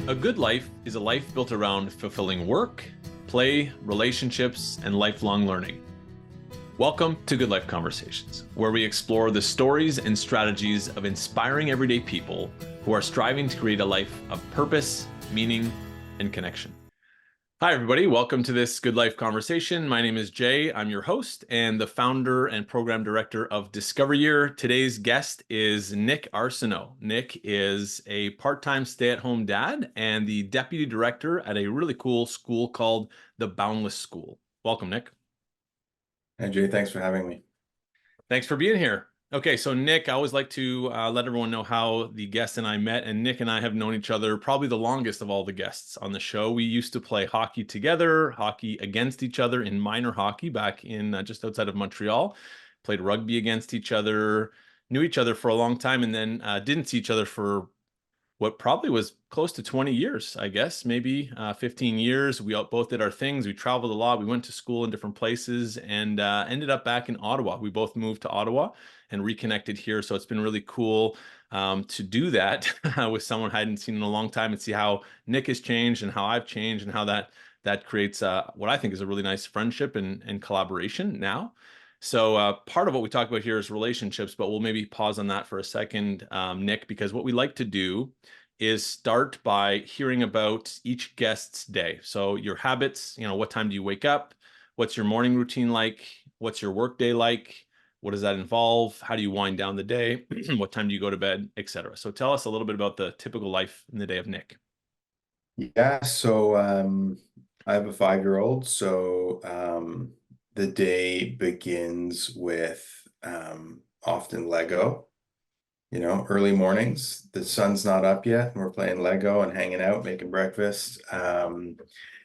A good life is a life built around fulfilling work, play, relationships, and lifelong learning. Welcome to Good Life Conversations, where we explore the stories and strategies of inspiring everyday people who are striving to create a life of purpose, meaning, and connection. Hi, everybody. Welcome to this Good Life Conversation. My name is Jay. I'm your host and the founder and program director of Discover Year. Today's guest is Nick Aresnault. Nick is a part-time stay-at-home dad and the deputy director at a really cool school called the Boundless School. Welcome, Nick. Hey, Jay, thanks for having me. Thanks for being here. Okay, so Nick, I always like to let everyone know how the guest and I met, and Nick and I have known each other probably the longest of all the guests on the show. We used to play hockey together, hockey against each other in minor hockey back in just outside of Montreal, played rugby against each other, knew each other for a long time, and then didn't see each other for what probably was close to 20 years, I guess, maybe 15 years. We both did our things. We traveled a lot. We went to school in different places and ended up back in Ottawa. We both moved to Ottawa and reconnected here. So it's been really cool to do that with someone I hadn't seen in a long time and see how Nick has changed and how I've changed and how that creates what I think is a really nice friendship and collaboration now. So part of what we talk about here is relationships, but we'll maybe pause on that for a second, Nick, because what we like to do is start by hearing about each guest's day. So your habits, what time do you wake up? What's your morning routine like? What's your work day like? What does that involve? How do you wind down the day? What time do you go to bed, etc. So tell us a little bit about the typical life in the day of Nick. Yeah, so I have a 5-year-old, so the day begins with often Lego. Early mornings, the sun's not up yet, and we're playing Lego and hanging out, making breakfast.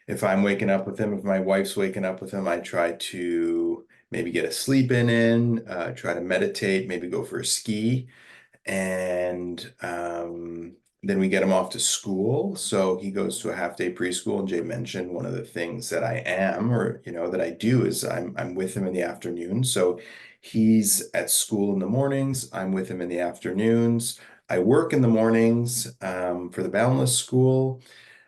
If I'm waking up with him, if my wife's waking up with him, I try to maybe get a sleep in, try to meditate, maybe go for a ski. And then we get him off to school. So he goes to a half-day preschool. And Jay mentioned one of the things that I am, or that I do, is I'm with him in the afternoon. So he's at school in the mornings. I'm with him in the afternoons. I work in the mornings for the Boundless School.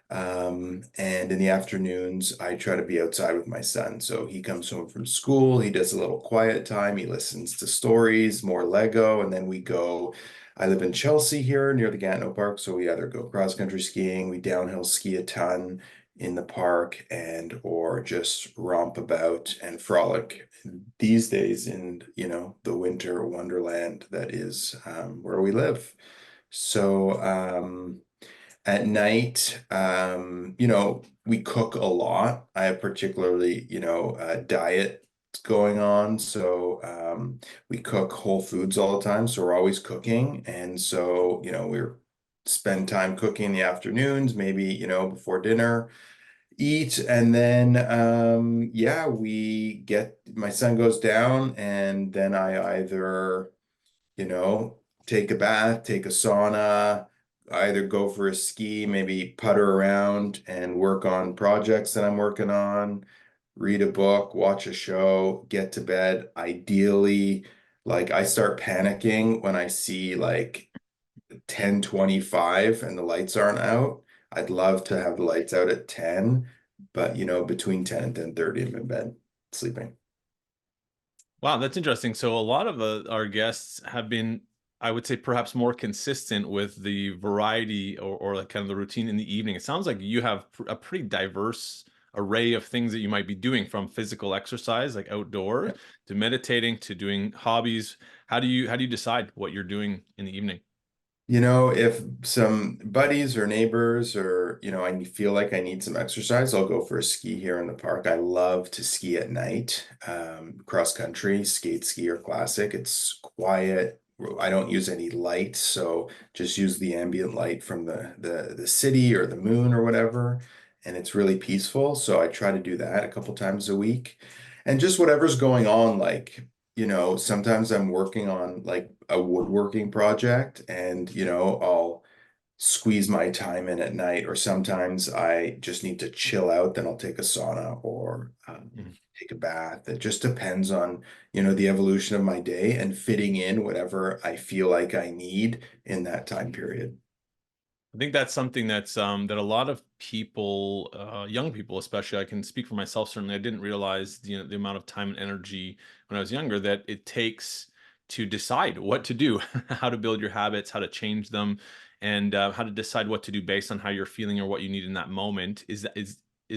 And in the afternoons, I try to be outside with my son. So he comes home from school, he does a little quiet time, he listens to stories, more Lego, and then we go. I live in Chelsea here near the Gatineau Park, so we either go cross-country skiing, we downhill ski a ton in the park, and or just romp about and frolic these days in, the winter wonderland that is where we live. So, at night, we cook a lot. I have particularly, a diet going on. So we cook whole foods all the time. So we're always cooking. And so, we're spend time cooking in the afternoons, maybe, before dinner, eat. And then, yeah, my son goes down and then I either, you know, take a bath, take a sauna, either go for a ski, maybe putter around and work on projects that I'm working on, read a book, watch a show, get to bed. Ideally, like I start panicking when I see like 10:25 and the lights aren't out. I'd love to have the lights out at 10, but between 10 and 10:30, I'm in bed sleeping. Wow, that's interesting. So a lot of our guests have been, I would say, perhaps more consistent with the variety or like kind of the routine in the evening. It sounds like you have a pretty diverse array of things that you might be doing, from physical exercise, like outdoor, to meditating, to doing hobbies. How do you decide what you're doing in the evening? If some buddies or neighbors or, I feel like I need some exercise, I'll go for a ski here in the park. I love to ski at night, cross country, skate ski or classic. It's quiet. I don't use any light, so just use the ambient light from the city or the moon or whatever, and it's really peaceful. So I try to do that a couple times a week. And just whatever's going on, like sometimes I'm working on like a woodworking project and, I'll squeeze my time in at night, or sometimes I just need to chill out, then I'll take a sauna or Mhm. take a bath. It just depends on, the evolution of my day and fitting in whatever I feel like I need in that time period. I think that's something that's that a lot of people, young people especially, I can speak for myself certainly. I didn't realize the amount of time and energy when I was younger that it takes to decide what to do, how to build your habits, how to change them, and how to decide what to do based on how you're feeling or what you need in that moment. Is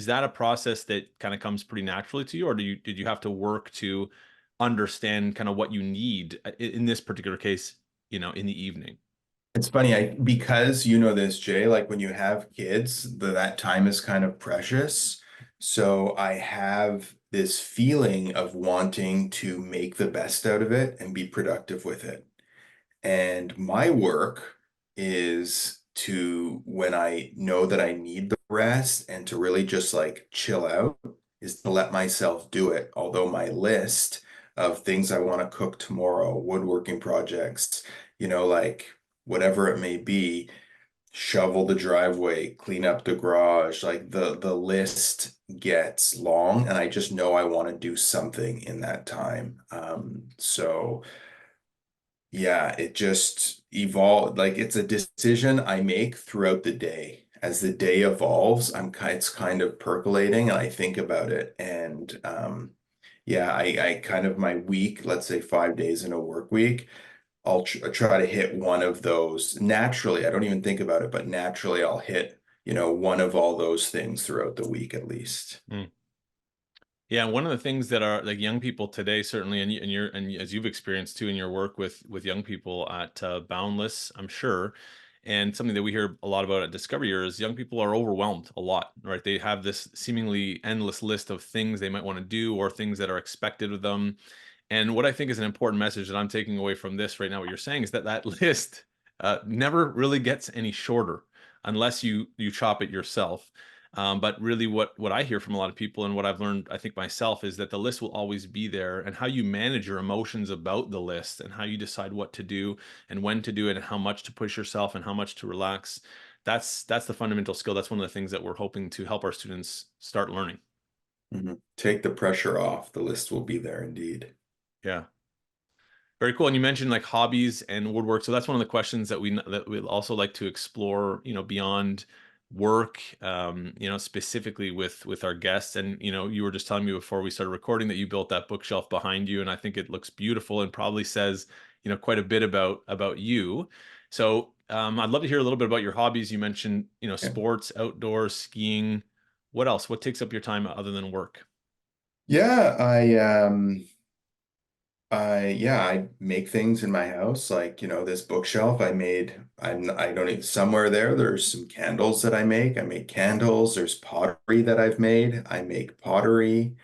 that a process that kind of comes pretty naturally to you, or did you have to work to understand kind of what you need in this particular case, in the evening? It's funny, because you know this, Jay, like when you have kids, that time is kind of precious. So I have this feeling of wanting to make the best out of it and be productive with it. And my work is to, when I know that I need the rest and to really just like chill out, is to let myself do it. Although my list of things I want to cook tomorrow, woodworking projects, like whatever it may be, shovel the driveway, clean up the garage, like the list gets long and I just know I want to do something in that time. So yeah, it just evolved. Like it's a decision I make throughout the day. As the day evolves, it's kind of percolating and I think about it. And yeah, I kind of my week, let's say 5 days in a work week, I'll try to hit one of those naturally. I don't even think about it, but naturally I'll hit, one of all those things throughout the week at least. Mm. Yeah, one of the things that are like young people today, certainly, and as you've experienced too in your work with young people at Boundless, I'm sure, and something that we hear a lot about at Discovery Year is young people are overwhelmed a lot, right? They have this seemingly endless list of things they might want to do or things that are expected of them. And what I think is an important message that I'm taking away from this right now, what you're saying is that that list never really gets any shorter unless you chop it yourself. But really, what I hear from a lot of people and what I've learned, I think myself, is that the list will always be there, and how you manage your emotions about the list, and how you decide what to do and when to do it, and how much to push yourself and how much to relax. That's the fundamental skill. That's one of the things that we're hoping to help our students start learning. Take the pressure off. The list will be there indeed. Yeah. Very cool. And you mentioned like hobbies and woodwork. So that's one of the questions that we'd also like to explore, beyond work, specifically with our guests. And you were just telling me before we started recording that you built that bookshelf behind you, and I think it looks beautiful and probably says, quite a bit about you. So I'd love to hear a little bit about your hobbies. You mentioned, Yeah. sports, outdoors, skiing. What else? What takes up your time other than work? Yeah, I make things in my house, like, this bookshelf I made. I don't even, somewhere there's some candles that I make. I make candles. There's pottery that I've made. I make pottery.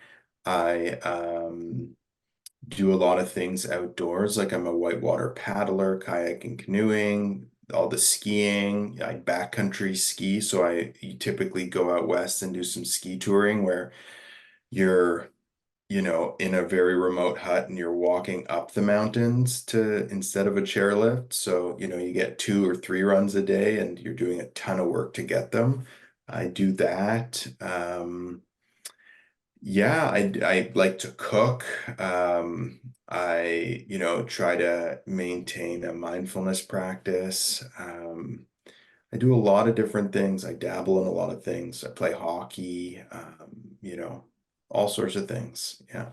I do a lot of things outdoors. Like I'm a whitewater paddler, kayaking, canoeing, all the skiing. I backcountry ski, so you typically go out west and do some ski touring where you're in a very remote hut and you're walking up the mountains to instead of a chairlift. So, you get 2 or 3 runs a day and you're doing a ton of work to get them. I do that. Yeah, I like to cook. I, try to maintain a mindfulness practice. I do a lot of different things. I dabble in a lot of things. I play hockey, all sorts of things. Yeah.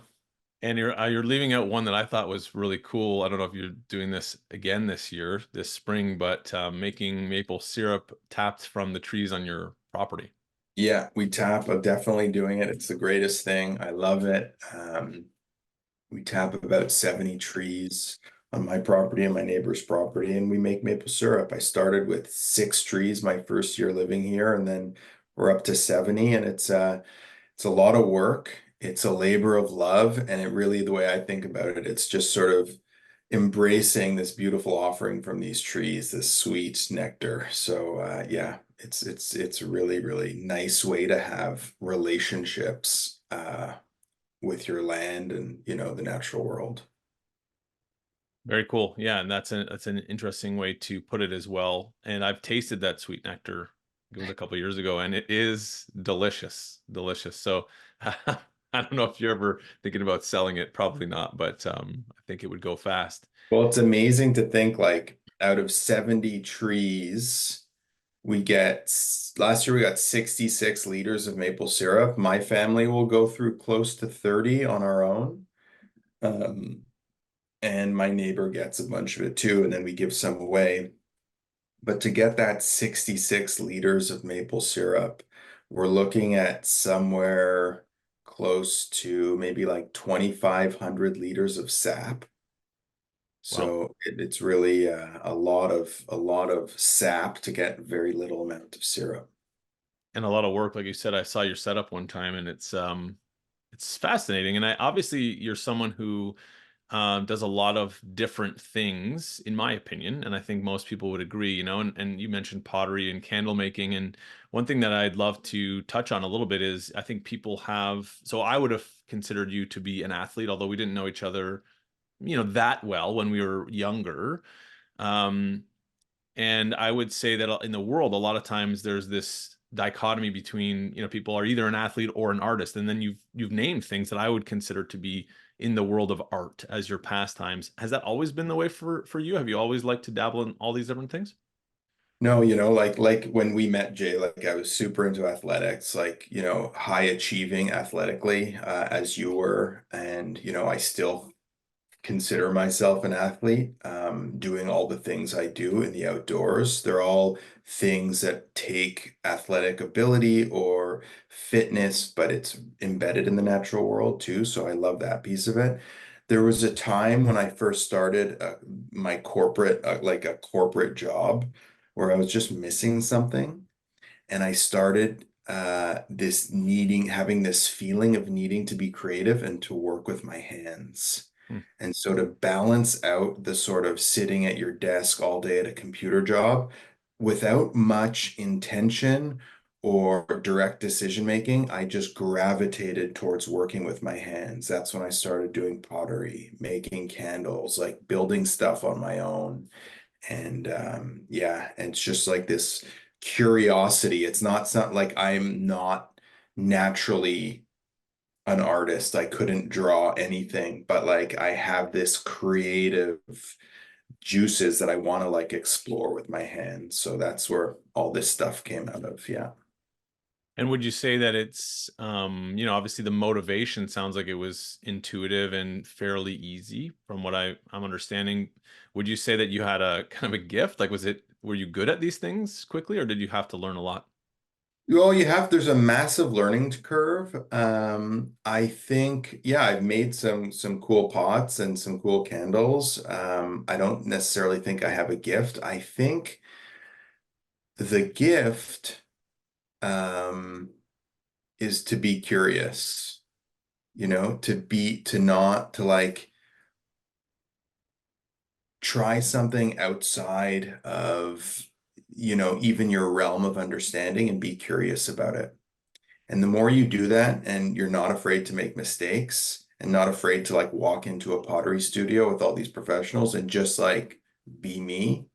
And you're leaving out one that I thought was really cool. I don't know if you're doing this again this year, this spring, but making maple syrup tapped from the trees on your property. Yeah, we tap. I'm definitely doing it. It's the greatest thing. I love it. We tap about 70 trees on my property and my neighbor's property, and we make maple syrup. I started with 6 trees my first year living here, and then we're up to 70, and it's a lot of work. It's a labor of love, and it really, the way I think about it, it's just sort of embracing this beautiful offering from these trees, this sweet nectar. So yeah, it's a really, really nice way to have relationships with your land and the natural world. Very cool. Yeah, and that's an interesting way to put it as well. And I've tasted that sweet nectar. It was a couple years ago, and it is delicious, delicious. So I don't know if you're ever thinking about selling it. Probably not, but I think it would go fast. Well, it's amazing to think like out of 70 trees. We get last year we got 66 liters of maple syrup. My family will go through close to 30 on our own. Um, and my neighbor gets a bunch of it too, and then we give some away. But to get that 66 liters of maple syrup, we're looking at somewhere close to maybe like 2,500 liters of sap. Wow. So it's really a lot of sap to get very little amount of syrup. And a lot of work, like you said. I saw your setup one time, and it's fascinating. And I obviously you're someone who does a lot of different things, in my opinion, and I think most people would agree. And you mentioned pottery and candle making, and one thing that I'd love to touch on a little bit is I think people have. So I would have considered you to be an athlete, although we didn't know each other, that well when we were younger. Um, and I would say that in the world, a lot of times there's this dichotomy between, people are either an athlete or an artist. And then you've named things that I would consider to be in the world of art as your pastimes. Has that always been the way for you? Have you always liked to dabble in all these different things? No, like when we met Jay, like I was super into athletics, like, high achieving athletically, as you were. And, I still consider myself an athlete, doing all the things I do in the outdoors. They're all things that take athletic ability or fitness, but it's embedded in the natural world too. So I love that piece of it. There was a time when I first started my like a corporate job, where I was just missing something. And I started having this feeling of needing to be creative and to work with my hands. Hmm. And so to balance out the sort of sitting at your desk all day at a computer job without much intention or direct decision making, I just gravitated towards working with my hands. That's when I started doing pottery, making candles, like building stuff on my own. And yeah, and it's just like this curiosity. It's not like I'm not naturally an artist. I couldn't draw anything, but like I have this creative juices that I want to like explore with my hands. So that's where all this stuff came out of. Yeah. And would you say that it's, obviously the motivation sounds like it was intuitive and fairly easy from what I'm understanding. Would you say that you had a kind of a gift? Like, were you good at these things quickly, or did you have to learn a lot? Well, there's a massive learning curve. I think, yeah, I've made some cool pots and some cool candles. I don't necessarily think I have a gift. I think the gift um is to be curious, to not to like try something outside of, even your realm of understanding and be curious about it. And the more you do that and you're not afraid to make mistakes and not afraid to like walk into a pottery studio with all these professionals and just like be me,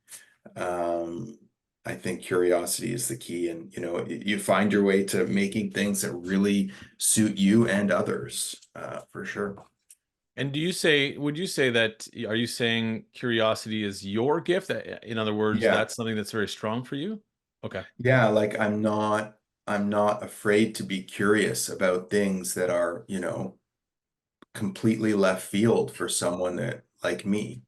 um, I think curiosity is the key. And, you find your way to making things that really suit you and others, for sure. And would you say that, are you saying curiosity is your gift? In other words, Yeah. that's something that's very strong for you? Okay. Yeah, like I'm not afraid to be curious about things that are, completely left field for someone that like me,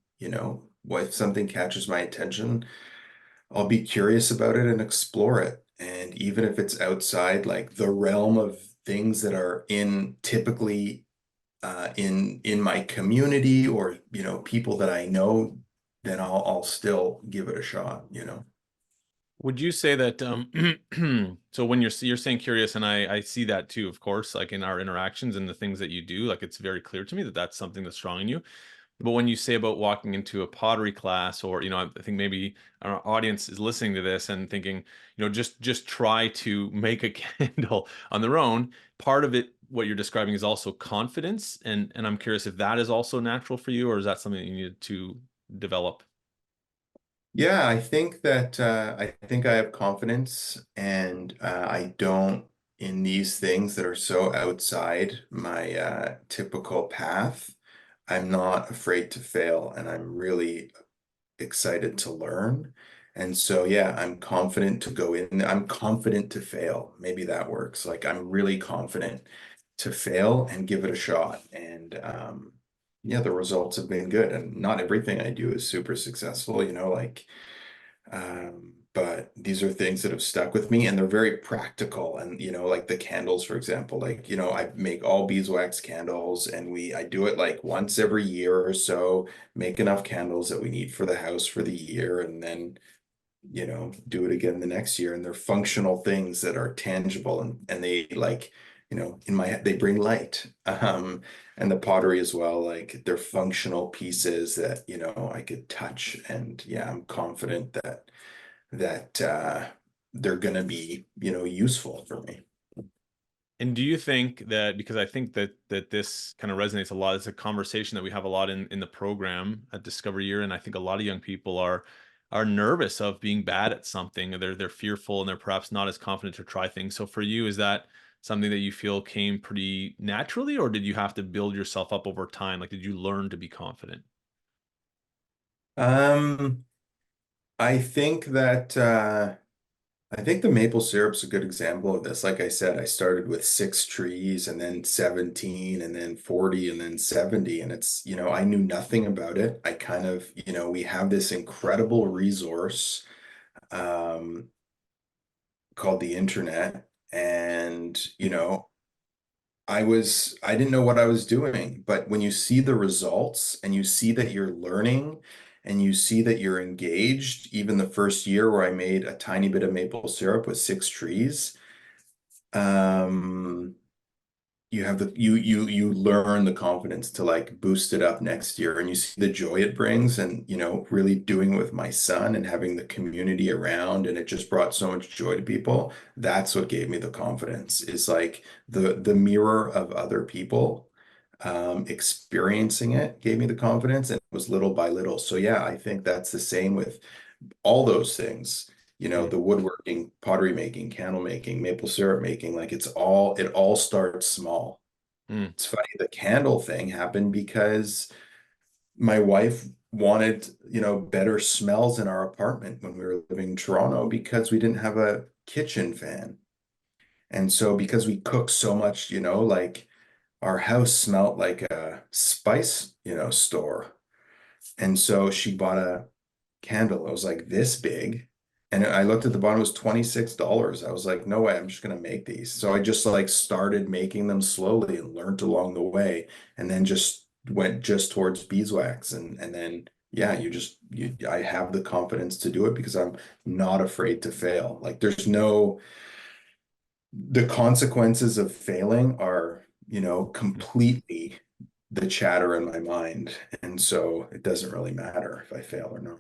What if something catches my attention, I'll be curious about it and explore it. And even if it's outside like the realm of things that are in typically in my community or, people that I know, then I'll still give it a shot. Would you say that so when you're saying curious, and I see that too, of course, like in our interactions and the things that you do, like it's very clear to me that that's something that's strong in you. But when you say about walking into a pottery class, or I think maybe our audience is listening to this and thinking, just try to make a candle on their own. Part of it, what you're describing, is also confidence, and I'm curious if that is also natural for you, or is that something that you need to develop? Yeah, I think I have confidence, and I don't in these things that are so outside my typical path. I'm not afraid to fail, and I'm really excited to learn. And so, yeah, I'm confident to go in. I'm confident to fail. Maybe that works. Like I'm really confident to fail and give it a shot. And yeah, the results have been good. And not everything I do is super successful, like but these are things that have stuck with me and they're very practical. And, like the candles, for example, like, I make all beeswax candles and I do it like once every year or so, make enough candles that we need for the house for the year. And then do it again the next year. And they're functional things that are tangible and they like, in my head, they bring light. And the pottery as well, like they're functional pieces that, I could touch. And yeah, I'm confident that they're gonna be, useful for me. And do you think that, because I think that this kind of resonates a lot, it's a conversation that we have a lot in the program at Discover Year, and I think a lot of young people are nervous of being bad at something. They're fearful and they're perhaps not as confident to try things. So for you, is that something that you feel came pretty naturally, or did you have to build yourself up over time? Like, did you learn to be confident? Um, I think that I think the maple syrup's a good example of this. Like I said, I started with 6 trees and then 17 and then 40 and then 70. And I knew nothing about it. I kind of, we have this incredible resource um, called the internet. And, I didn't know what I was doing, but when you see the results and you see that you're learning and you see that you're engaged, even the first year where I made a tiny bit of maple syrup with 6 trees, um, you learn the confidence to like boost it up next year and you see the joy it brings and really doing it with my son and having the community around and it just brought so much joy to people. That's what gave me the confidence is like the mirror of other people experiencing it gave me the confidence and it was little by little. So yeah, I think that's the same with all those things, Mm, the woodworking, pottery making, candle making, maple syrup making, like it all starts small. mm, It's funny, the candle thing happened because my wife wanted, better smells in our apartment when we were living in Toronto because we didn't have a kitchen fan. And so because we cook so much, like our house smelled like a spice, store. And so she bought a candle. It was like this big. And I looked at the bottom, it was $26. I was like, no way, I'm just gonna make these. So I just like started making them slowly and learned along the way, and then just went just towards beeswax. And then yeah, I have the confidence to do it because I'm not afraid to fail. Like the consequences of failing are, mm. completely the chatter in my mind. And so it doesn't really matter if I fail or not.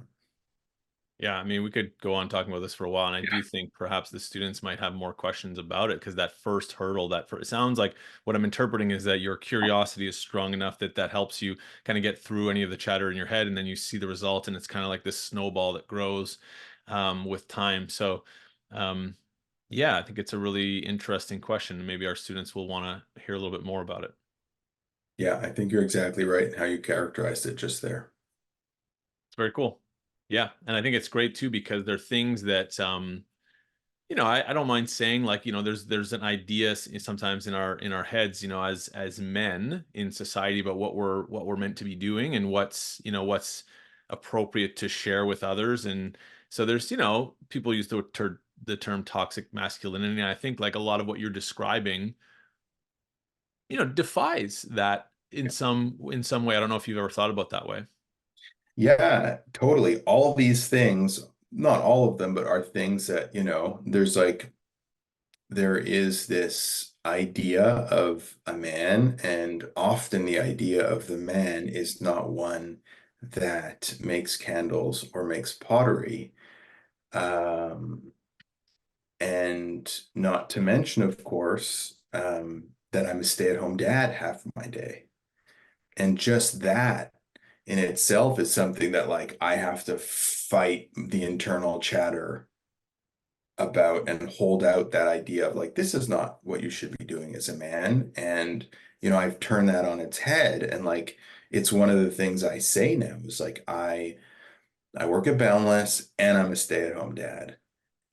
Yeah, I mean, we could go on talking about this for a while, and I do think perhaps the students might have more questions about it because that first hurdle, it sounds like what I'm interpreting is that your curiosity is strong enough that that helps you kind of get through any of the chatter in your head, and then you see the result, and it's kind of like this snowball that grows with time. So, um, yeah, I think it's a really interesting question, and maybe our students will want to hear a little bit more about it. Yeah, I think you're exactly right in how you characterized it just there. It's very cool. Yeah, and I think it's great too because they're things that I don't mind saying like, there's an idea sometimes in our heads, as men in society about what we're meant to be doing and what's appropriate to share with others. And so there's, people use the term toxic masculinity. And I think like a lot of what you're describing, defies that in some way. I don't know if you've ever thought about that way. Yeah, totally. All these things, not all of them, but are things that, there is this idea of a man, and often the idea of the man is not one that makes candles or makes pottery. Um, and not to mention, of course, that I'm a stay-at-home dad half of my day. And just that in itself is something that like I have to fight the internal chatter about and hold out that idea of like this is not what you should be doing as a man. And I've turned that on its head and like it's one of the things I say now is like I work at Boundless and I'm a stay-at-home dad.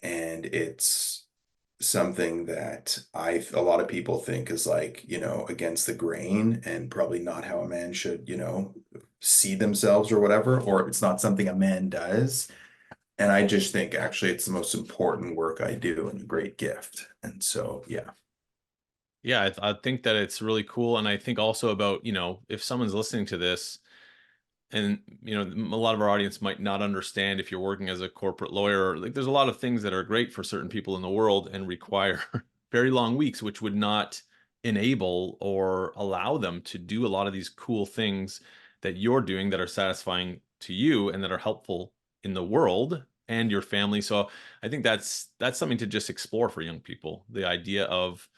And it's something that a lot of people think is like, against the grain and probably not how a man should, see themselves or whatever, or it's not something a man does. And I just think actually it's the most important work I do and a great gift. And so, yeah. Yeah, I think that it's really cool. And I think also about, if someone's listening to this, and a lot of our audience might not understand if you're working as a corporate lawyer, like there's a lot of things that are great for certain people in the world and require very long weeks, which would not enable or allow them to do a lot of these cool things that you're doing that are satisfying to you and that are helpful in the world and your family. So I think that's something to just explore for young people, the idea of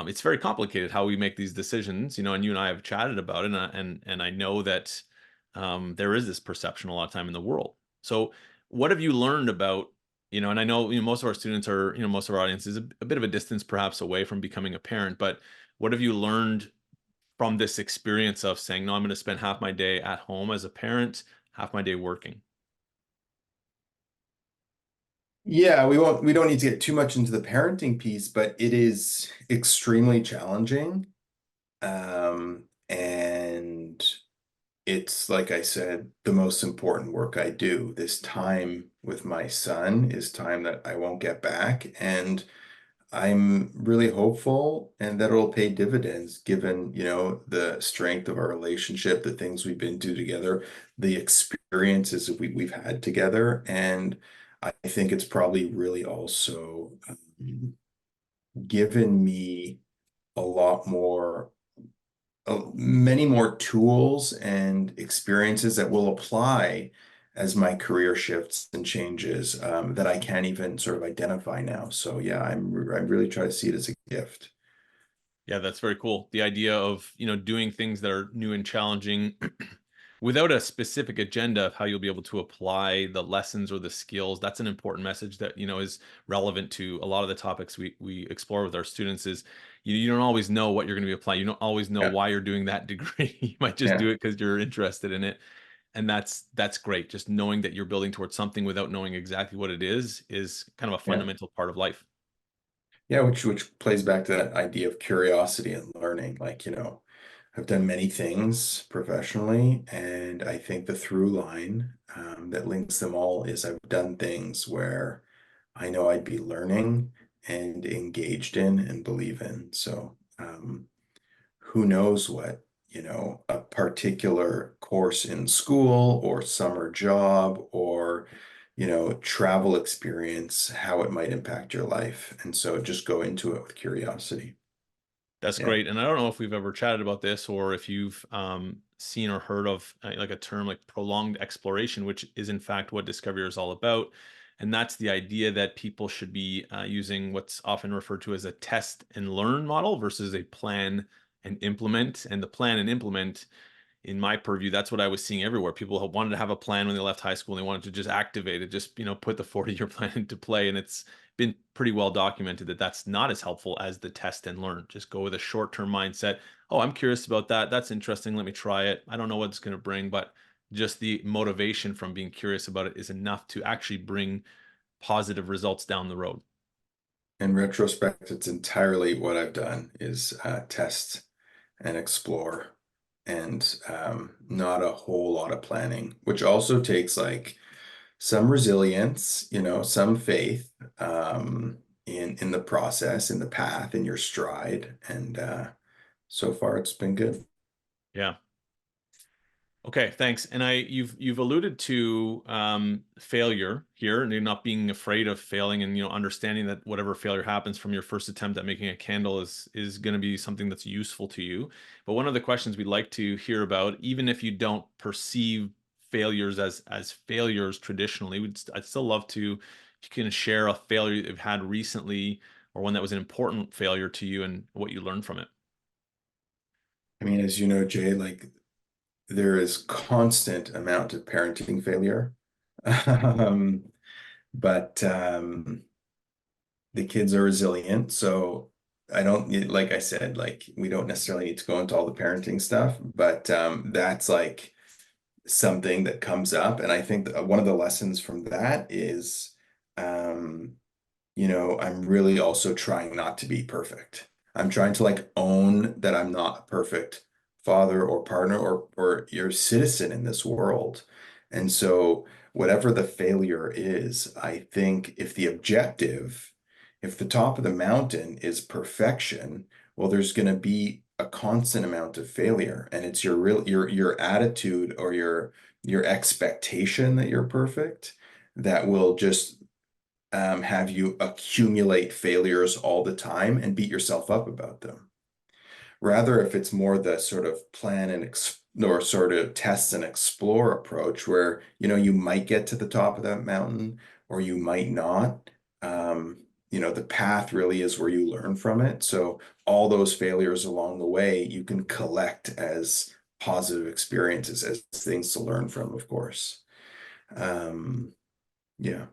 it's very complicated how we make these decisions, and you and I have chatted about it, and I know that there is this perception a lot of time in the world. So what have you learned about, and I know, most of our students are, most of our audience is a bit of a distance perhaps away from becoming a parent, but what have you learned from this experience of saying, no, I'm going to spend half my day at home as a parent, half my day working? Yeah, we don't need to get too much into the parenting piece, but it is extremely challenging. And it's like I said, the most important work I do. This time with my son is time that I won't get back. And I'm really hopeful and that it'll pay dividends given, the strength of our relationship, the things we've been through together, the experiences that we've had together. And I think it's probably really also given me a lot more many more tools and experiences that will apply as my career shifts and changes that I can't even sort of identify now. So yeah, I really try to see it as a gift. Yeah, that's very cool. The idea of, doing things that are new and challenging without a specific agenda of how you'll be able to apply the lessons or the skills. That's an important message that, is relevant to a lot of the topics we explore with our students is you don't always know what you're going to be applying. You don't always know Yeah, why you're doing that degree. You might just yeah, do it because you're interested in it. And that's great. Just knowing that you're building towards something without knowing exactly what it is kind of a yeah. fundamental part of life. Yeah, which plays back to that idea of curiosity and learning. Like, I've done many things professionally, and I think the through line that links them all is I've done things where I know I'd be learning and engaged in and believe in. So, who knows what, a particular course in school or summer job or, travel experience, how it might impact your life. And so just go into it with curiosity. That's Yeah. great. And I don't know if we've ever chatted about this or if you've seen or heard of like a term like prolonged exploration, which is in fact what Discovery is all about. And that's the idea that people should be using what's often referred to as a test and learn model versus a plan and implement. And the plan and implement in my purview, that's what I was seeing everywhere. People wanted to have a plan when they left high school and they wanted to just activate it, just, put the 40-year plan into play. And it's been pretty well documented that that's not as helpful as the test and learn. Just go with a short-term mindset. Oh, I'm curious about that. That's interesting. Let me try it. I don't know what it's going to bring, but just the motivation from being curious about it is enough to actually bring positive results down the road. In retrospect, it's entirely what I've done is test and explore and not a whole lot of planning, which also takes like some resilience, some faith in the process, in the path, in your stride. And so far it's been good. Yeah. Okay, thanks. And you've alluded to failure here, and you're not being afraid of failing, and understanding that whatever failure happens from your first attempt at making a candle is going to be something that's useful to you. But one of the questions we'd like to hear about, even if you don't perceive failures as failures traditionally, I'd still love to if you can share a failure that you've had recently or one that was an important failure to you and what you learned from it. I mean, as you know, Jay, like there is constant amount of parenting failure. Um, but the kids are resilient. So I don't need, like I said, like we don't necessarily need to go into all the parenting stuff, but that's like something that comes up. And I think that one of the lessons from that is, um, I'm really also trying not to be perfect. I'm trying to like own that I'm not a perfect father or partner or your citizen in this world. And so whatever the failure is, I think if the top of the mountain is perfection, well, there's going to be a constant amount of failure. And it's your attitude or your expectation that you're perfect that will just have you accumulate failures all the time and beat yourself up about them. Rather, if it's more the sort of plan and or sort of test and explore approach where, you might get to the top of that mountain or you might not. The path really is where you learn from it. So all those failures along the way, you can collect as positive experiences, as things to learn from, of course. Um, yeah.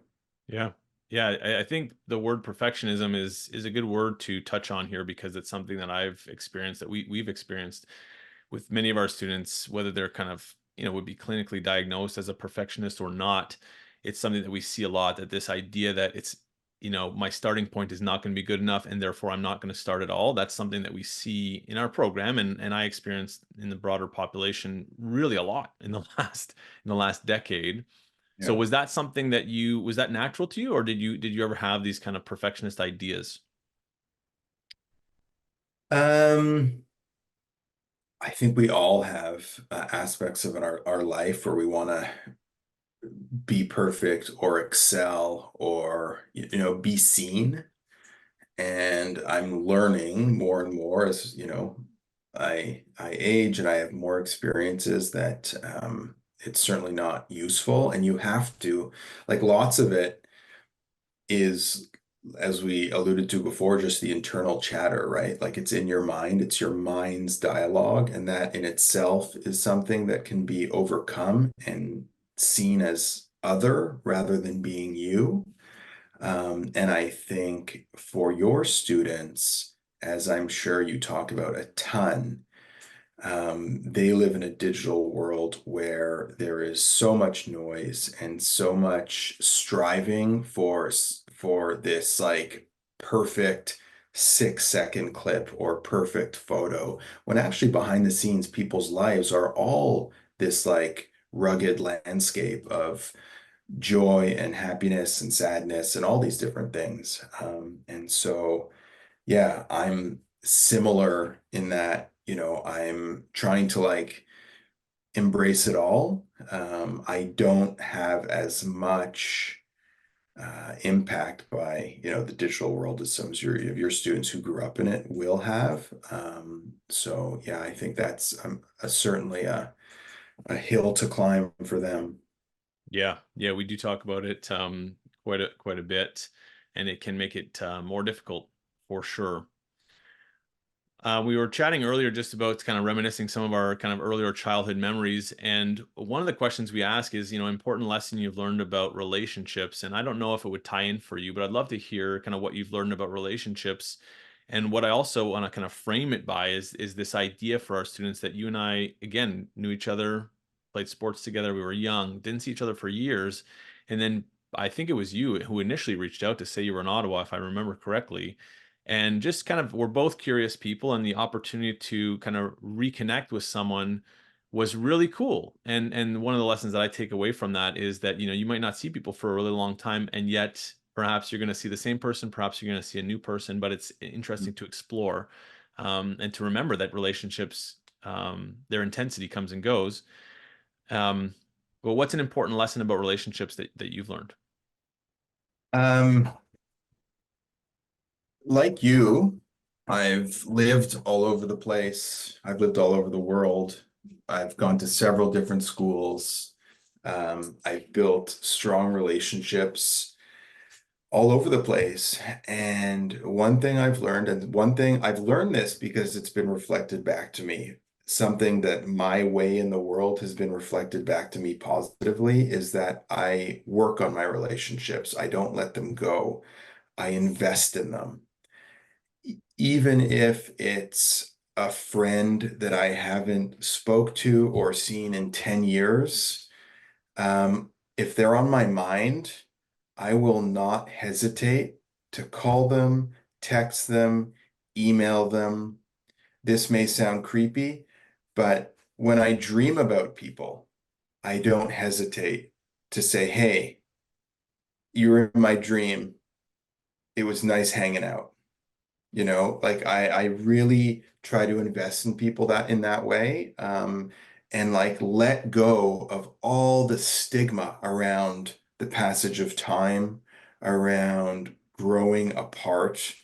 Yeah. Yeah, I think the word perfectionism is a good word to touch on here because it's something that I've experienced, that we've experienced with many of our students, whether they're kind of, would be clinically diagnosed as a perfectionist or not. It's something that we see a lot, that this idea that it's, my starting point is not going to be good enough and therefore I'm not going to start at all. That's something that we see in our program, and I experienced in the broader population really a lot in the last decade. So Yeah. was that something that was that natural to you, or did you ever have these kind of perfectionist ideas? Um, I think we all have aspects of our life where we want to be perfect or excel or be seen. And I'm learning more and more as I age and I have more experiences that it's certainly not useful. And you have to, like, lots of it is, as we alluded to before, just the internal chatter, right? Like it's in your mind, it's your mind's dialogue, and that in itself is something that can be overcome and seen as other rather than being you. And I think for your students, as I'm sure you talk about a ton, they live in a digital world where there is so much noise and so much striving for this like perfect 6-second clip or perfect photo, when actually behind the scenes, people's lives are all this like rugged landscape of joy and happiness and sadness and all these different things. And so yeah, I'm similar in that, I'm trying to like embrace it all. I don't have as much impact by, the digital world as some of your students who grew up in it will have. So yeah, I think that's certainly a hill to climb for them. Yeah, yeah, we do talk about it quite a bit, and it can make it more difficult for sure. We were chatting earlier just about kind of reminiscing some of our kind of earlier childhood memories. And one of the questions we ask is, important lesson you've learned about relationships. And I don't know if it would tie in for you, but I'd love to hear kind of what you've learned about relationships. And what I also want to kind of frame it by is this idea for our students that you and I, again, knew each other, played sports together. We were young, didn't see each other for years. And then I think it was you who initially reached out to say you were in Ottawa, if I remember correctly, and just kind of, we're both curious people, and the opportunity to kind of reconnect with someone was really cool. And one of the lessons that I take away from that is that, you might not see people for a really long time, and yet perhaps you're going to see the same person, perhaps you're going to see a new person, but it's interesting to explore, and to remember that relationships, their intensity comes and goes. um, well, what's an important lesson about relationships that you've learned? Um, like you, I've lived all over the place. I've lived all over the world. I've gone to several different schools. I've built strong relationships all over the place. And one thing I've learned, and one thing I've learned this because it's been reflected back to me, something that my way in the world has been reflected back to me positively, is that I work on my relationships. I don't let them go. I invest in them even if it's a friend that I haven't spoke to or seen in 10 years, if they're on my mind, I will not hesitate to call them, text them, email them. This may sound creepy, but when I dream about people, I don't hesitate to say, "Hey, you were in my dream. It was nice hanging out." Like I really try to invest in people that in that way, and like let go of all the stigma around the passage of time, around growing apart,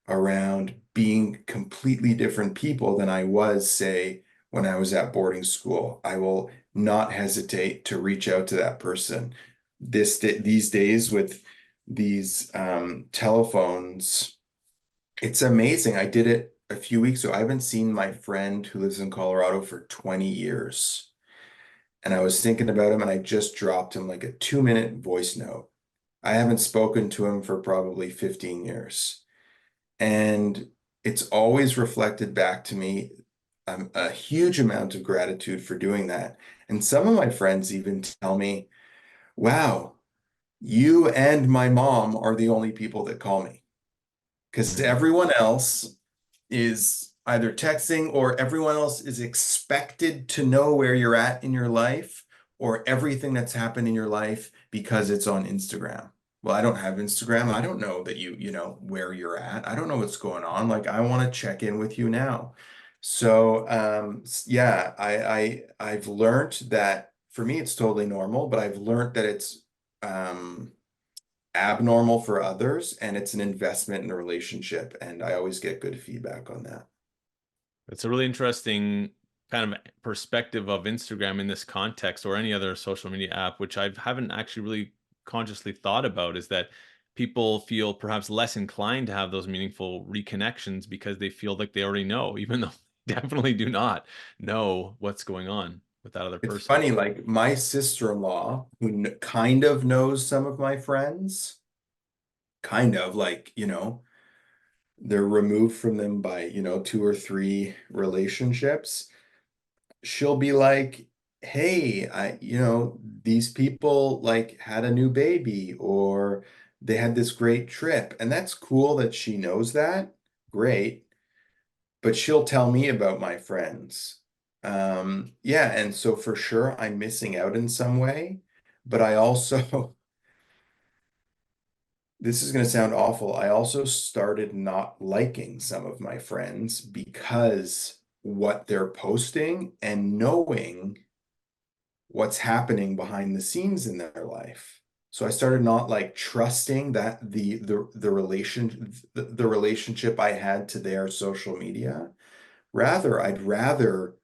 around being completely different people than I was, say, when I was at boarding school. I will not hesitate to reach out to that person. These days with these telephones, it's amazing. I did it a few weeks ago. I haven't seen my friend who lives in Colorado for 20 years. And I was thinking about him and I just dropped him like a 2-minute voice note. I haven't spoken to him for probably 15 years. And it's always reflected back to me a huge amount of gratitude for doing that. And some of my friends even tell me, wow, you and my mom are the only people that call me. Because Mhm. everyone else is either texting or everyone else is expected to know where you're at in your life or everything that's happened in your life because it's on Instagram. Well, I don't have Instagram. I don't know that you know, where you're at. I don't know what's going on. Like, I want to check in with you now. So, yeah, I've learned that for me, it's totally normal, but I've learned that it's, um, abnormal for others and it's an investment in a relationship. And I always get good feedback on that. It's a really interesting kind of perspective of Instagram in this context or any other social media app, which I haven't actually really consciously thought about, is that people feel perhaps less inclined to have those meaningful reconnections because they feel like they already know, even though they definitely do not know what's going on with that other It's person. funny, like my sister-in-law, who kind of knows some of my friends, kind of like, they're removed from them by, two or three relationships. She'll be like, hey, these people like had a new baby or they had this great trip. And that's cool that she knows that. Great. But she'll tell me about my friends. Yeah, and so for sure I'm missing out in some way, but I also, this is going to sound awful. I also started not liking some of my friends because what they're posting and knowing what's happening behind the scenes in their life. So I started not like trusting that the relationship I had to their social media. Rather, I'd rather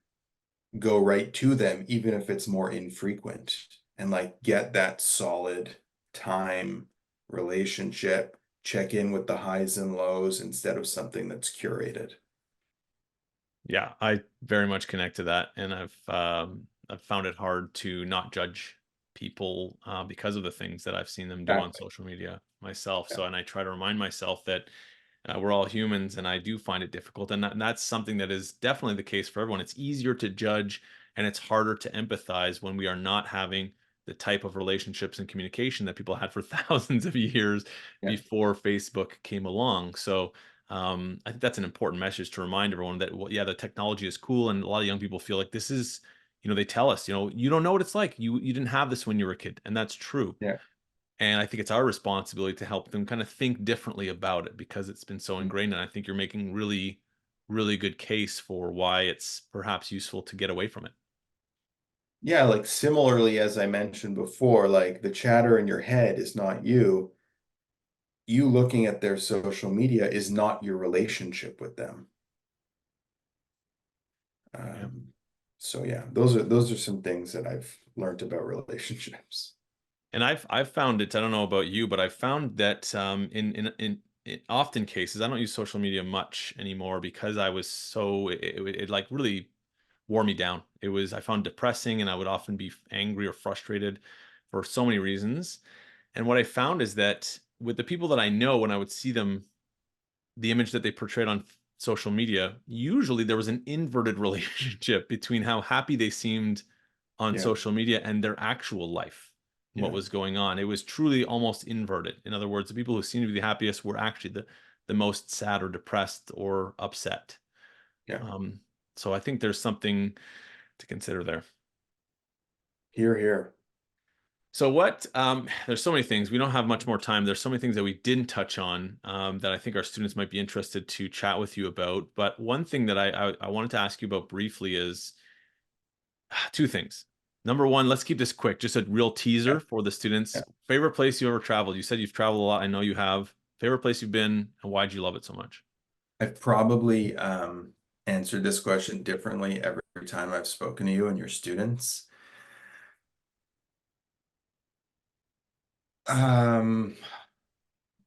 go right to them, even if it's more infrequent, and like get that solid time relationship, check in with the highs and lows instead of something that's curated. Yeah, I very much connect to that, and I've found it hard to not judge people because of the things that I've seen them do on Exactly. social media myself. Yeah. So, and I try to remind myself that we're all humans, and I do find it difficult, and that's something that is definitely the case for everyone. It's easier to judge, and it's harder to empathize when we are not having the type of relationships and communication that people had for thousands of years Yeah. before Facebook came along. So I think that's an important message to remind everyone that, well, yeah, the technology is cool, and a lot of young people feel like this is, they tell us, you don't know what it's like. You didn't have this when you were a kid, and that's true. Yeah. And I think it's our responsibility to help them kind of think differently about it because it's been so Mm. ingrained. And I think you're making really, really good case for why it's perhaps useful to get away from it. Yeah, like similarly, as I mentioned before, like the chatter in your head is not you. You looking at their social media is not your relationship with them. Yeah. Um, so yeah, those are some things that I've learned about relationships. And I've found it. I don't know about you, but I've found that in often cases, I don't use social media much anymore because I was so it like really wore me down. I found depressing, and I would often be angry or frustrated for so many reasons. And what I found is that with the people that I know, when I would see them, the image that they portrayed on social media, usually there was an inverted relationship between how happy they seemed on Yeah. social media and their actual life, what Yeah. was going on. It was truly almost inverted. In other words, the people who seemed to be the happiest were actually the most sad or depressed or upset. Yeah. Um, so I think there's something to consider there. Here, here. So what there's so many things. We don't have much more time. There's so many things that we didn't touch on that I think our students might be interested to chat with you about. But one thing that I wanted to ask you about briefly is two things. Number one, let's keep this quick. Just a real Yeah. teaser for the Yeah. students. Favorite place you ever traveled? You said you've traveled a lot. I know you have. Favorite place you've been, and why'd you love it so much? I've probably answered this question differently every time I've spoken to you and your students. Um,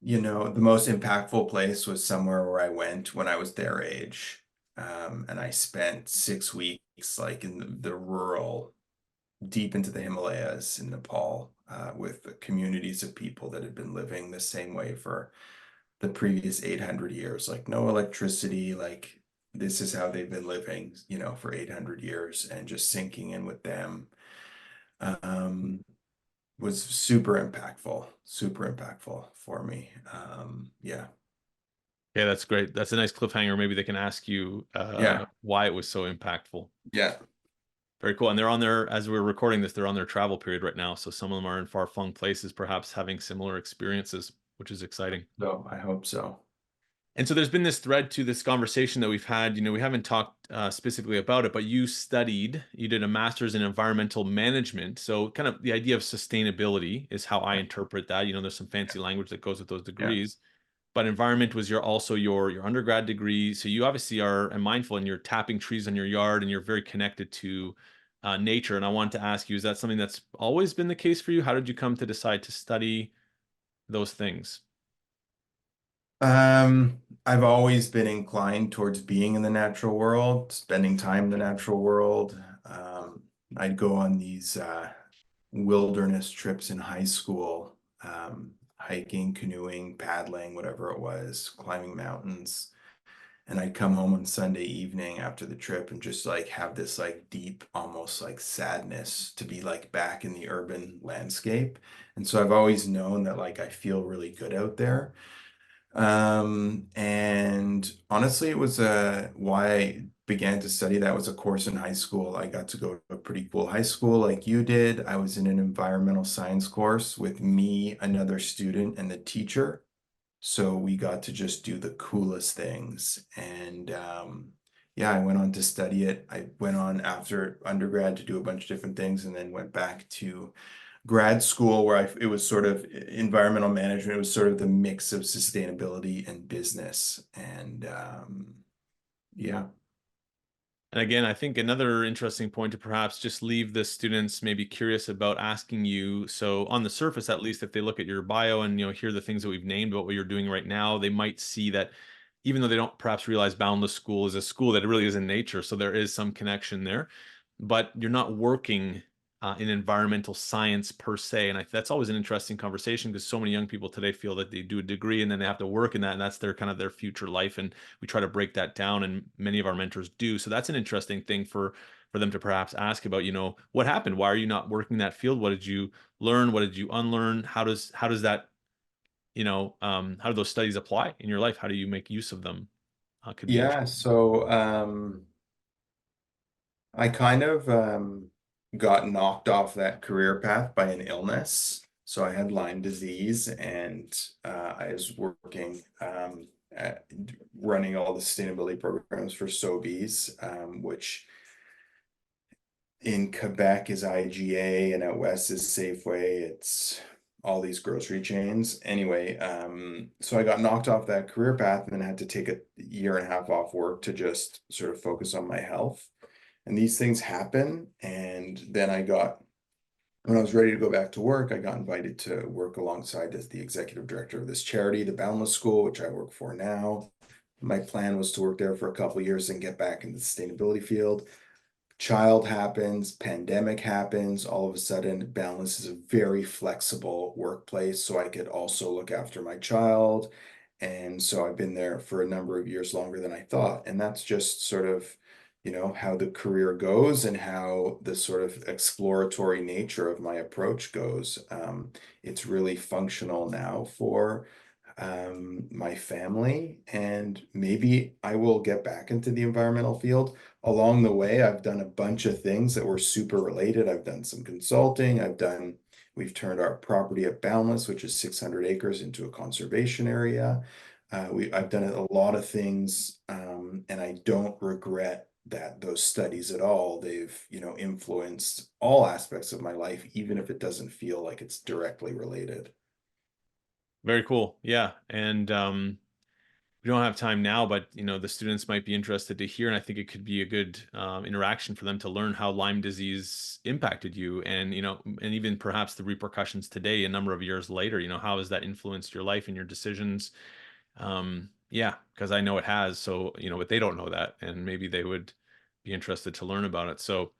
the most impactful place was somewhere where I went when I was their age. And I spent 6 weeks like in the rural, deep into the Himalayas in Nepal, with the communities of people that had been living the same way for the previous 800 years, like no electricity, like this is how they've been living, for 800 years, and just sinking in with them. Um, was super impactful for me. Yeah, Yeah, that's great. That's a nice cliffhanger. Maybe they can ask you yeah, why it was so impactful. yeah. Very cool. And they're on their, as we're recording this, they're on their travel period right now. So some of them are in far-flung places, perhaps having similar experiences, which is exciting. So I hope so. And so there's been this thread to this conversation that we've had. We haven't talked specifically about it, but you did a master's in environmental management. So kind of the idea of sustainability is how I Yeah, interpret that. There's some fancy language that goes with those yeah. degrees, but environment was your undergrad degree. So you obviously are mindful and you're tapping trees on your yard and you're very connected to nature. And I wanted to ask you, is that something that's always been the case for you? How did you come to decide to study those things? I've always been inclined towards being in the natural world, spending time in the natural world. I'd go on these wilderness trips in high school, hiking, canoeing, paddling, whatever it was, climbing mountains. And I'd come home on Sunday evening after the trip and just like have this like deep, almost like sadness to be like back in the urban landscape. And so I've always known that like I feel really good out there. And honestly, it was why I began to study that was a course in high school. I got to go to a pretty cool high school like you did. I was in an environmental science course with me, another student, and the teacher. So we got to just do the coolest things. And yeah, I went on to study it. I went on after undergrad to do a bunch of different things and then went back to grad school where it was sort of environmental management. It was sort of the mix of sustainability and business. And yeah, And again, I think another interesting point to perhaps just leave the students maybe curious about asking you. So on the surface, at least, if they look at your bio and hear the things that we've named about what you're doing right now, they might see that even though they don't perhaps realize Boundless School is a school that really is in nature, so there is some connection there, but you're not working in environmental science per se. And that's always an interesting conversation because so many young people today feel that they do a degree and then they have to work in that, and that's their kind of their future life. And we try to break that down, and many of our mentors do. So that's an interesting thing for them to perhaps ask about. What happened? Why are you not working that field? What did you learn? What did you unlearn? How does that how do those studies apply in your life? How do you make use of them? Could be yeah. interesting. So I kind of got knocked off that career path by an illness. So I had Lyme disease, and I was working at running all the sustainability programs for Sobeys, which in Quebec is IGA, and out west is Safeway. It's all these grocery chains. Anyway, so I got knocked off that career path and then had to take a year and a half off work to just sort of focus on my health. And these things happen. And then when I was ready to go back to work, I got invited to work alongside as the executive director of this charity, the Boundless School, which I work for now. My plan was to work there for a couple of years and get back in the sustainability field. Child happens, pandemic happens, all of a sudden, Boundless is a very flexible workplace, so I could also look after my child And so I've been there for a number of years longer than I thought. And that's just sort of, how the career goes and how the sort of exploratory nature of my approach goes. It's really functional now for my family, and maybe I will get back into the environmental field. Along the way, I've done a bunch of things that were super related. I've done some consulting. We've turned our property at Boundless, which is 600 acres, into a conservation area. I've done a lot of things, and I don't regret those studies at all. They've, influenced all aspects of my life, even if it doesn't feel like it's directly related. Very cool. Yeah. And we don't have time now, but the students might be interested to hear, and I think it could be a good interaction for them to learn how Lyme disease impacted you, and and even perhaps the repercussions today, a number of years later. How has that influenced your life and your decisions? Yeah, because I know it has. So but they don't know that, and maybe they would be interested to learn about it. So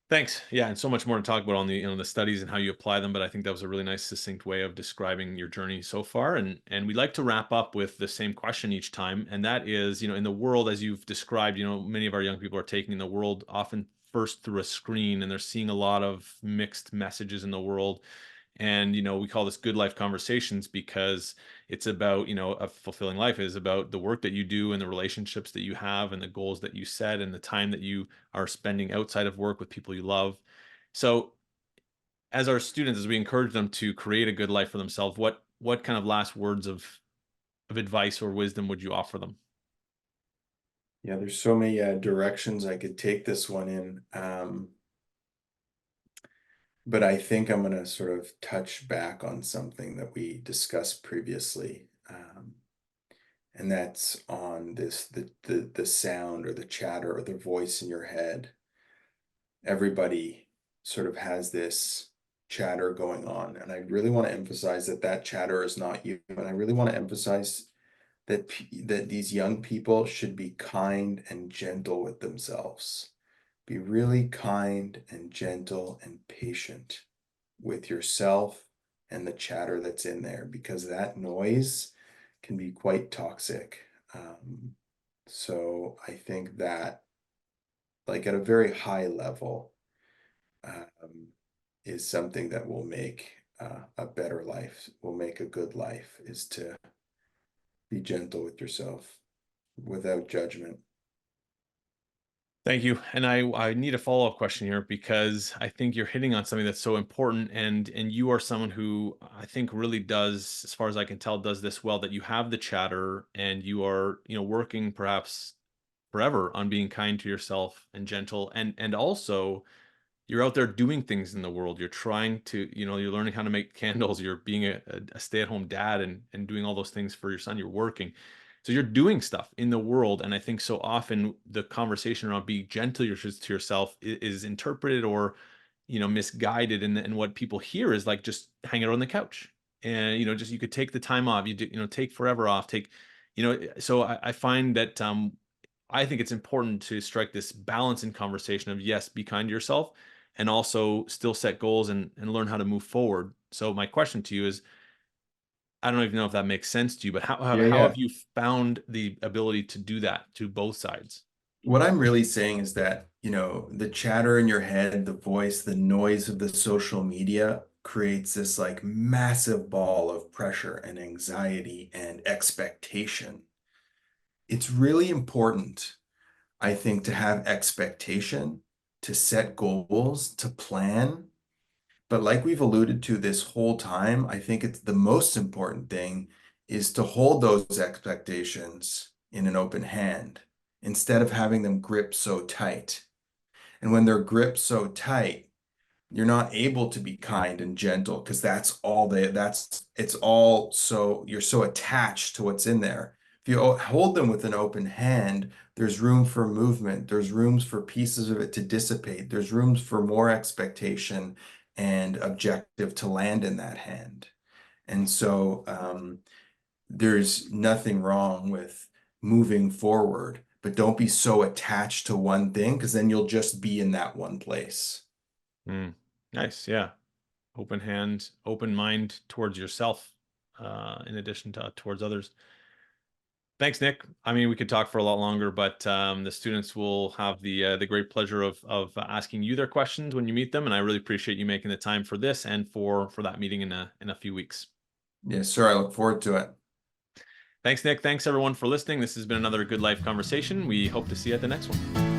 thanks. Yeah, and so much more to talk about on the the studies and how you apply them, but I think that was a really nice succinct way of describing your journey so far. And we like to wrap up with the same question each time, and that is, in the world as you've described, many of our young people are taking the world often first through a screen, and they're seeing a lot of mixed messages in the world. And we call this good life conversations because it's about, a fulfilling life is about the work that you do and the relationships that you have and the goals that you set and the time that you are spending outside of work with people you love. So as our students, as we encourage them to create a good life for themselves, what kind of last words of advice or wisdom would you offer them? Yeah, there's so many directions I could take this one in. But I think I'm going to sort of touch back on something that we discussed previously. And that's on the sound or the chatter or the voice in your head. Everybody sort of has this chatter going on. And I really want to emphasize that that chatter is not you. And I really want to emphasize that these young people should be kind and gentle with themselves. Be really kind and gentle and patient with yourself and the chatter that's in there, because that noise can be quite toxic. So I think that, like at a very high level, um, is something that will make a better life, will make a good life, is to be gentle with yourself without judgment. Thank you. And I need a follow-up question here because I think you're hitting on something that's so important, and you are someone who I think really does, as far as I can tell, does this well, that you have the chatter and you are, working perhaps forever on being kind to yourself and gentle, and also you're out there doing things in the world. You're trying to, you're learning how to make candles. You're being a stay-at-home dad and doing all those things for your son. You're working. So you're doing stuff in the world. And I think so often the conversation around being gentle to yourself is interpreted or, misguided. And what people hear is like, just hang out on the couch. And, just you could take the time off, take forever off, so I find that I think it's important to strike this balance in conversation of, yes, be kind to yourself and also still set goals and learn how to move forward. So my question to you is, I don't even know if that makes sense to you, but Yeah, how yeah. have you found the ability to do that to both sides? What I'm really saying is that, the chatter in your head, the voice, the noise of the social media creates this like massive ball of pressure and anxiety and expectation. It's really important, I think, to have expectation, to set goals, to plan. But like we've alluded to this whole time, I think it's the most important thing is to hold those expectations in an open hand instead of having them grip so tight. And when they're gripped so tight, you're not able to be kind and gentle because it's all, so you're so attached to what's in there. If you hold them with an open hand, there's room for movement, there's rooms for pieces of it to dissipate, there's rooms for more expectation and objective to land in that hand. And so there's nothing wrong with moving forward, but don't be so attached to one thing because then you'll just be in that one place. Mm, nice. Yeah. Open hand, open mind towards yourself. in addition to towards others. Thanks, Nick. I mean, we could talk for a lot longer, but the students will have the great pleasure of asking you their questions when you meet them, and I really appreciate you making the time for this and for that meeting in a few weeks. Yes, sir. I look forward to it. Thanks, Nick. Thanks everyone for listening. This has been another Good Life conversation. We hope to see you at the next one.